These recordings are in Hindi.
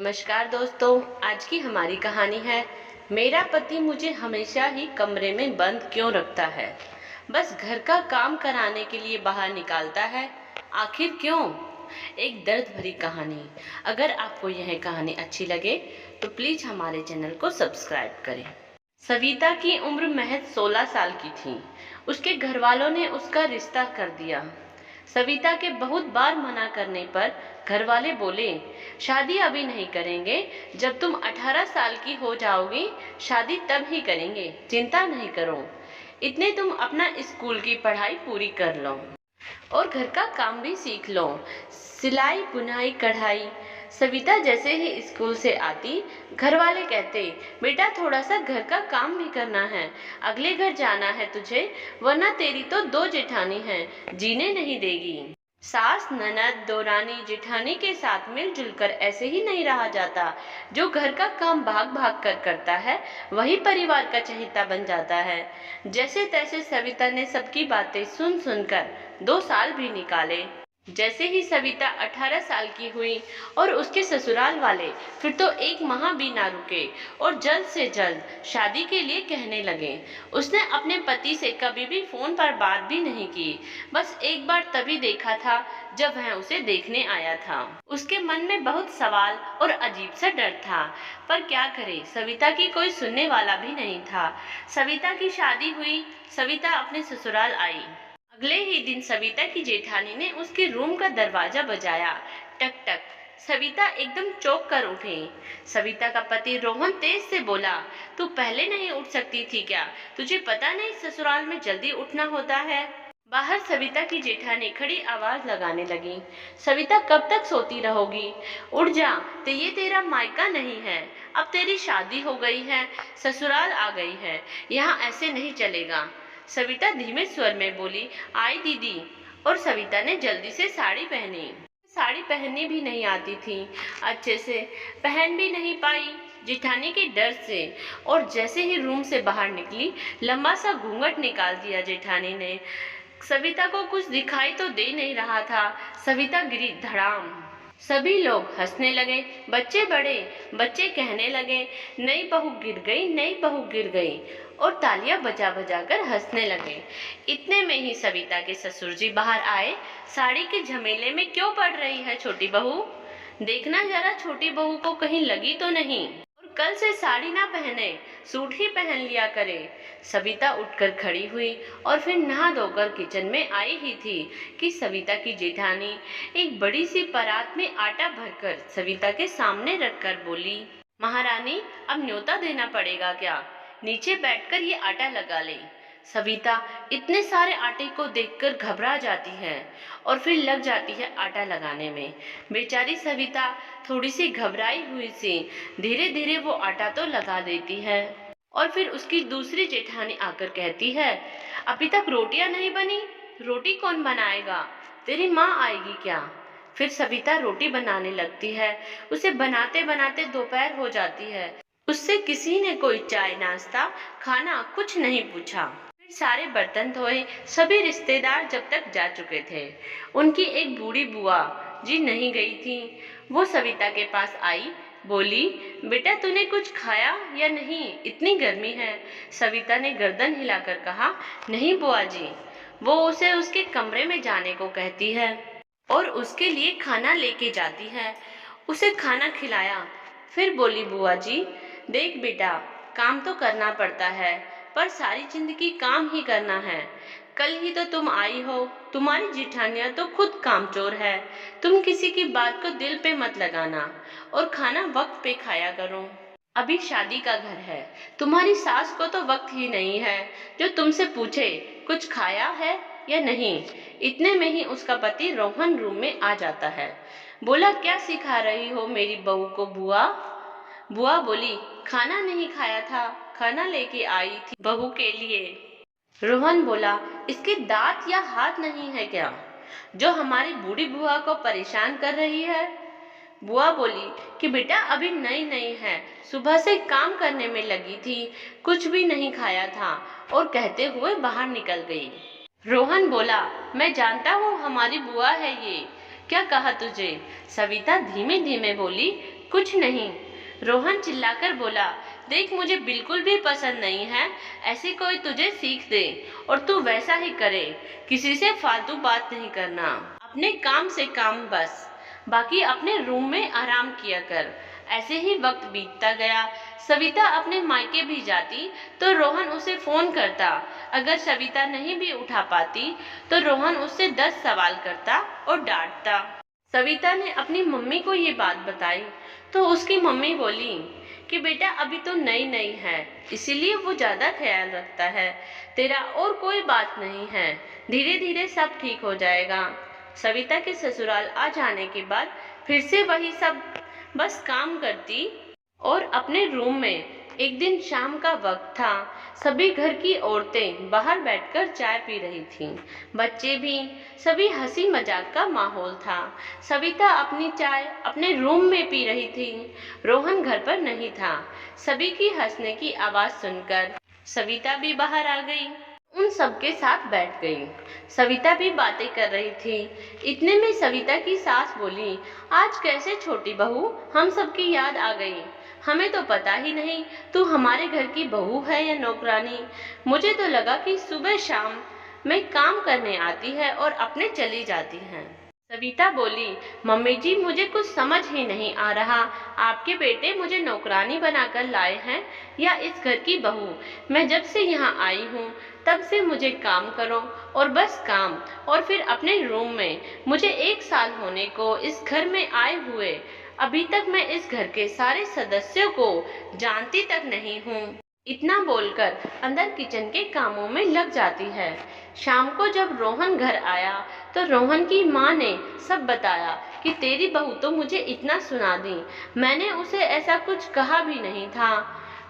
नमस्कार दोस्तों। आज की हमारी कहानी है मेरा पति मुझे हमेशा ही कमरे में बंद क्यों रखता है, बस घर का काम कराने के लिए बाहर निकालता है, आखिर क्यों। एक दर्द भरी कहानी। अगर आपको यह कहानी अच्छी लगे तो प्लीज हमारे चैनल को सब्सक्राइब करें। सविता की उम्र महज 16 साल की थी। उसके घर वालों ने उसका रिश्ता कर दिया। सविता के बहुत बार मना करने पर घर वाले बोले, शादी अभी नहीं करेंगे, जब तुम 18 साल की हो जाओगी शादी तब ही करेंगे, चिंता नहीं करो, इतने तुम अपना स्कूल की पढ़ाई पूरी कर लो और घर का काम भी सीख लो, सिलाई बुनाई कढ़ाई। सविता जैसे ही स्कूल से आती घर वाले कहते, बेटा थोड़ा सा घर का काम भी करना है, अगले घर जाना है तुझे, वरना तेरी तो 2 जेठानी हैं, जीने नहीं देगी। सास ननद दौरानी जेठानी के साथ मिलजुल कर ऐसे ही नहीं रहा जाता। जो घर का काम भाग भाग कर करता है वही परिवार का चहेता बन जाता है। जैसे तैसे सविता ने सबकी बातें सुन सुनकर 2 साल भी निकाले। जैसे ही सविता 18 साल की हुई और उसके ससुराल वाले फिर तो एक माह भी ना रुके और जल्द से जल्द शादी के लिए कहने लगे। उसने अपने पति से कभी भी फोन पर बात भी नहीं की, बस एक बार तभी देखा था जब वह उसे देखने आया था। उसके मन में बहुत सवाल और अजीब सा डर था, पर क्या करे, सविता की कोई सुनने वाला भी नहीं था। सविता की शादी हुई, सविता अपने ससुराल आई। अगले ही दिन सविता की जेठानी ने उसके रूम का दरवाजा बजाया। टक टक। सविता एकदम चौंक कर उठी। सविता का पति रोहन तेज से बोला, तू पहले नहीं उठ सकती थी क्या? तुझे पता नहीं ससुराल में जल्दी उठना होता है? बाहर सविता की जेठानी खड़ी आवाज लगाने लगी, सविता कब तक सोती रहोगी? उठ जा, तो ये तेरा मायका नहीं है, अब तेरी शादी हो गई है, ससुराल आ गई है, यहाँ ऐसे नहीं चलेगा। सविता धीमे स्वर में बोली, आई दीदी। और सविता ने जल्दी से साड़ी पहनी। साड़ी पहननी भी नहीं आती थी, अच्छे से पहन भी नहीं पाई जेठानी के डर से। और जैसे ही रूम से बाहर निकली लंबा सा घूंघट निकाल दिया जेठानी ने। सविता को कुछ दिखाई तो दे नहीं रहा था। सविता गिरी धड़ाम। सभी लोग हंसने लगे, बच्चे बड़े, बच्चे कहने लगे, नई बहू गिर गई, नई बहू गिर गई, और तालियां बजा बजा कर हंसने लगे। इतने में ही सविता के ससुर जी बाहर आए। साड़ी के झमेले में क्यों पड़ रही है छोटी बहू? देखना जरा छोटी बहू को कहीं लगी तो नहीं, और कल से साड़ी ना पहने, सूट ही पहन लिया करे। सविता उठकर खड़ी हुई और फिर नहा धोकर किचन में आई ही थी कि सविता की जेठानी एक बड़ी सी परात में आटा भरकर सविता के सामने रखकर बोली, महारानी अब न्योता देना पड़ेगा क्या? नीचे बैठकर ये आटा लगा ले। सविता इतने सारे आटे को देखकर घबरा जाती है और फिर लग जाती है आटा लगाने में। बेचारी सविता थोड़ी सी घबराई हुई सी धीरे धीरे वो आटा तो लगा देती है। और फिर उसकी दूसरी जेठानी आकर कहती है, अभी तक रोटियां नहीं बनी, रोटी कौन बनाएगा? तेरी माँ आएगी क्या? फिर सविता रोटी बनाने लगती है। उसे बनाते बनाते दोपहर हो जाती है। उससे किसी ने कोई चाय नाश्ता खाना कुछ नहीं पूछा। फिर सारे बर्तन धोए। सभी रिश्तेदार जब तक जा चुके थे, उनकी एक बूढ़ी बुआ जी नहीं गई थी। वो सविता के पास आई, बोली, बेटा तूने कुछ खाया या नहीं, इतनी गर्मी है। सविता ने गर्दन हिलाकर कहा, नहीं बुआ जी। वो उसे उसके कमरे में जाने को कहती है और उसके लिए खाना लेके जाती है। उसे खाना खिलाया। फिर बोली, बुआ जी देख बेटा, काम तो करना पड़ता है, पर सारी जिंदगी काम ही करना है। कल ही तो तुम आई हो, तुम्हारी जेठानियां तो खुद कामचोर है। तुम किसी की बात को दिल पे मत लगाना और खाना वक्त पे खाया करो। अभी शादी का घर है, तुम्हारी सास को तो वक्त ही नहीं है जो तुमसे पूछे कुछ खाया है या नहीं। इतने में ही उसका पति रोहन रूम में आ जाता है। बोला, क्या सिखा रही हो मेरी बहू को बुआ? बुआ बोली, खाना नहीं खाया था, खाना लेके आई थी बहू के लिए। रोहन बोला, इसके दांत या हाथ नहीं है क्या जो हमारी बूढ़ी बुआ को परेशान कर रही है? बुआ बोली कि बेटा अभी नई नई है, सुबह से काम करने में लगी थी, कुछ भी नहीं खाया था, और कहते हुए बाहर निकल गई। रोहन बोला, मैं जानता हूँ हमारी बुआ है ये। क्या कहा तुझे? सविता धीमे धीमे बोली, कुछ नहीं, रोहन चिल्लाकर बोला। देख, मुझे बिल्कुल भी पसंद नहीं है ऐसे कोई तुझे सीख दे और तू वैसा ही करे। किसी से फालतू बात नहीं करना, अपने काम से काम बस, बाकी अपने रूम में आराम किया कर। ऐसे ही वक्त बीतता गया। सविता अपने मायके भी जाती तो रोहन उसे फोन करता। अगर सविता नहीं भी उठा पाती तो रोहन उससे 10 सवाल करता और डांटता। सविता ने अपनी मम्मी को ये बात बताई तो उसकी मम्मी बोली कि बेटा अभी तो नई नई है, इसीलिए वो ज्यादा ख्याल रखता है, तेरा और कोई बात नहीं है, धीरे धीरे सब ठीक हो जाएगा। सविता के ससुराल आ जाने के बाद फिर से वही सब, बस काम करती और अपने रूम में। एक दिन शाम का वक्त था। सभी घर की औरतें बाहर बैठकर चाय पी रही थीं, बच्चे भी, सभी हंसी मजाक का माहौल था। सविता अपनी चाय अपने रूम में पी रही थी। रोहन घर पर नहीं था। सभी की हंसने की आवाज सुनकर सविता भी बाहर आ गई, उन सबके साथ बैठ गई। सविता भी बातें कर रही थी। इतने में सविता की सास बोली, आज कैसे छोटी बहू, हम सबकी याद आ गई। हमें तो पता ही नहीं तू हमारे घर की बहू है या नौकरानी। मुझे तो लगा कि सुबह शाम में काम करने आती है और अपने चली जाती है। सविता बोली, मम्मी जी मुझे कुछ समझ ही नहीं आ रहा, आपके बेटे मुझे नौकरानी बनाकर लाए हैं या इस घर की बहू। मैं जब से यहाँ आई हूँ तब से मुझे काम करो और बस काम, और फिर अपने रूम में। मुझे 1 साल होने को इस घर में आए हुए, अभी तक मैं इस घर के सारे सदस्यों को जानती तक नहीं हूँ। इतना बोलकर अंदर किचन के कामों में लग जाती है। शाम को जब रोहन घर आया तो रोहन की माँ ने सब बताया कि तेरी बहू तो मुझे इतना सुना दी, मैंने उसे ऐसा कुछ कहा भी नहीं था।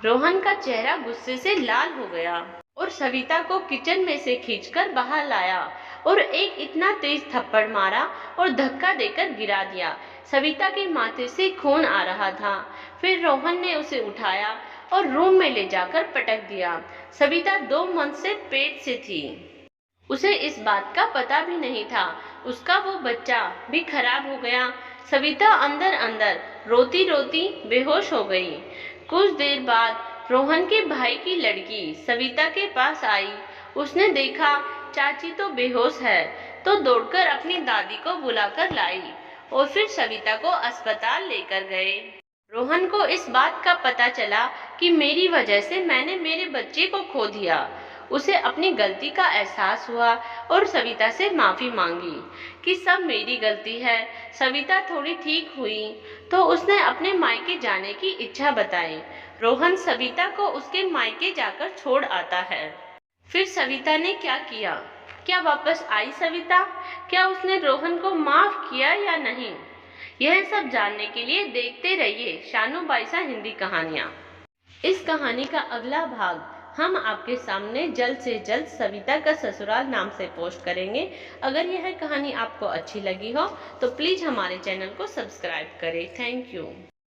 रोहन का चेहरा गुस्से से लाल हो गया और सविता को किचन में से खींचकर बाहर लाया और एक इतना तेज थप्पड़ मारा और धक्का देकर गिरा दिया। सविता के माथे से खून आ रहा था। फिर रोहन ने उसे उठाया और रूम में ले जाकर पटक दिया। सविता 2 मंथ से पेट से थी। उसे इस बात का पता भी नहीं था, उसका वो बच्चा भी खराब हो गया। सविता अंदर अंदर रोती रोती बेहोश हो गई। कुछ देर बाद रोहन के भाई की लड़की सविता के पास आई। उसने देखा चाची तो बेहोश है, तो दौड़कर अपनी दादी को बुलाकर लाई और फिर सविता को अस्पताल लेकर गए। रोहन को इस बात का पता चला कि मेरी वजह से मैंने मेरे बच्चे को खो दिया। उसे अपनी गलती का एहसास हुआ और सविता से माफी मांगी कि सब मेरी गलती है। सविता थोड़ी ठीक हुई तो उसने अपने मायके जाने की इच्छा बताई। रोहन सविता को उसके मायके जाकर छोड़ आता है। फिर सविता ने क्या किया? क्या वापस आई सविता? क्या उसने रोहन को माफ किया या नहीं? यह सब जानने के लिए देखते रहिए शानू बाईसा हिंदी कहानियाँ। इस कहानी का अगला भाग हम आपके सामने जल्द से जल्द सविता का ससुराल नाम से पोस्ट करेंगे। अगर यह कहानी आपको अच्छी लगी हो तो प्लीज़ हमारे चैनल को सब्सक्राइब करें। Thank you.